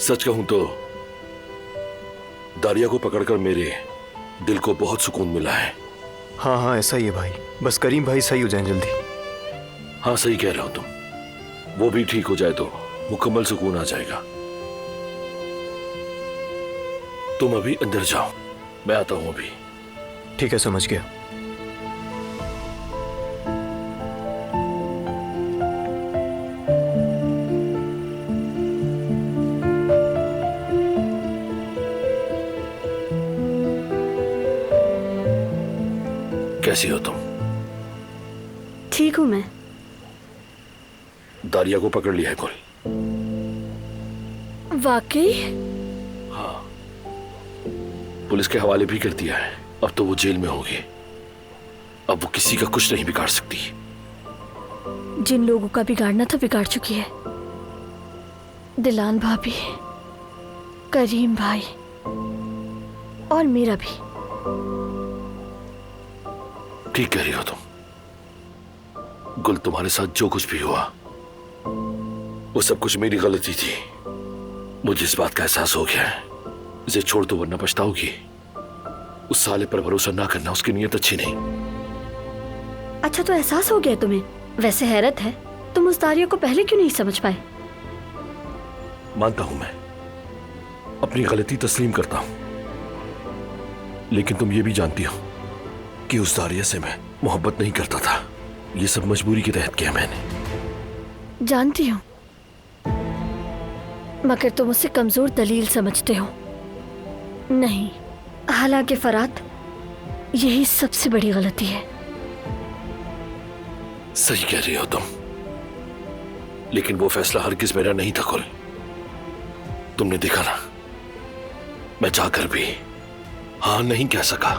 सच कहूं तो दारिया को पकड़कर मेरे दिल को बहुत सुकून मिला है। हाँ हाँ ऐसा ही है भाई, बस करीम भाई सही हो जाए जल्दी। हाँ सही कह रहे हो तुम, वो भी ठीक हो जाए तो मुकम्मल सुकून आ जाएगा। तुम अभी अंदर जाओ, मैं आता हूं अभी। ठीक है, समझ गया। कैसी हो तुम? ठीक हूं मैं। दारिया को पकड़ लिया है कुल? वाकई? हाँ, पुलिस के हवाले भी कर दिया है। अब तो वो जेल में होगी। अब वो किसी का कुछ नहीं बिगाड़ सकती। जिन लोगों का बिगाड़ना था बिगाड़ चुकी है। दिलान भाभी, करीम भाई और मेरा भी। ठीक कह रही हो तुम। गुल, तुम्हारे साथ जो कुछ भी हुआ वो सब कुछ मेरी गलती थी। मुझे इस बात का एहसास हो गया है। इसे छोड़ दो वरना पछताओगी। उस साले पर भरोसा ना करना, उसकी नीयत अच्छी नहीं। अच्छा तो एहसास हो गया तुम्हें? वैसे हैरत है तुम उस दारिया को पहले क्यों नहीं समझ पाए? मानता हूं मैं, अपनी गलती तस्लीम करता हूं, लेकिन तुम ये भी जानती हो कि उस दारिया से मैं मोहब्बत नहीं करता था। ये सब मजबूरी के तहत किया मैंने। जानती हूँ, मगर तुम उसे कमजोर दलील समझते हो। नहीं, हालांकि फरात, यही सबसे बड़ी गलती है। सही कह रही हो तुम, लेकिन वो फैसला हरगिज मेरा नहीं था कुल। तुमने देखा ना, मैं जाकर भी हाँ नहीं कह सका।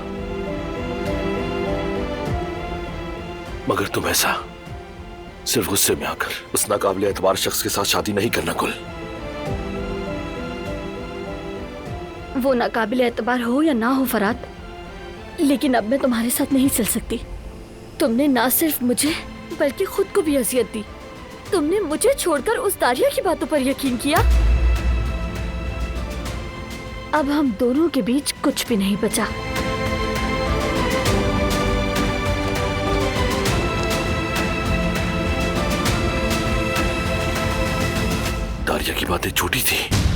मगर तुम ऐसा सिर्फ गुस्से में आकर उस नाकाबिल एतबार शख्स के साथ शादी नहीं करना कुल। वो नाकाबिल एतबार हो या ना हो फरात, लेकिन अब मैं तुम्हारे साथ नहीं चल सकती। तुमने ना सिर्फ मुझे बल्कि खुद को भी अजियत दी। तुमने मुझे छोड़कर उस दारिया की बातों पर यकीन किया। अब हम दोनों के बीच कुछ भी नहीं बचा। दारिया की बातें झूठी थी।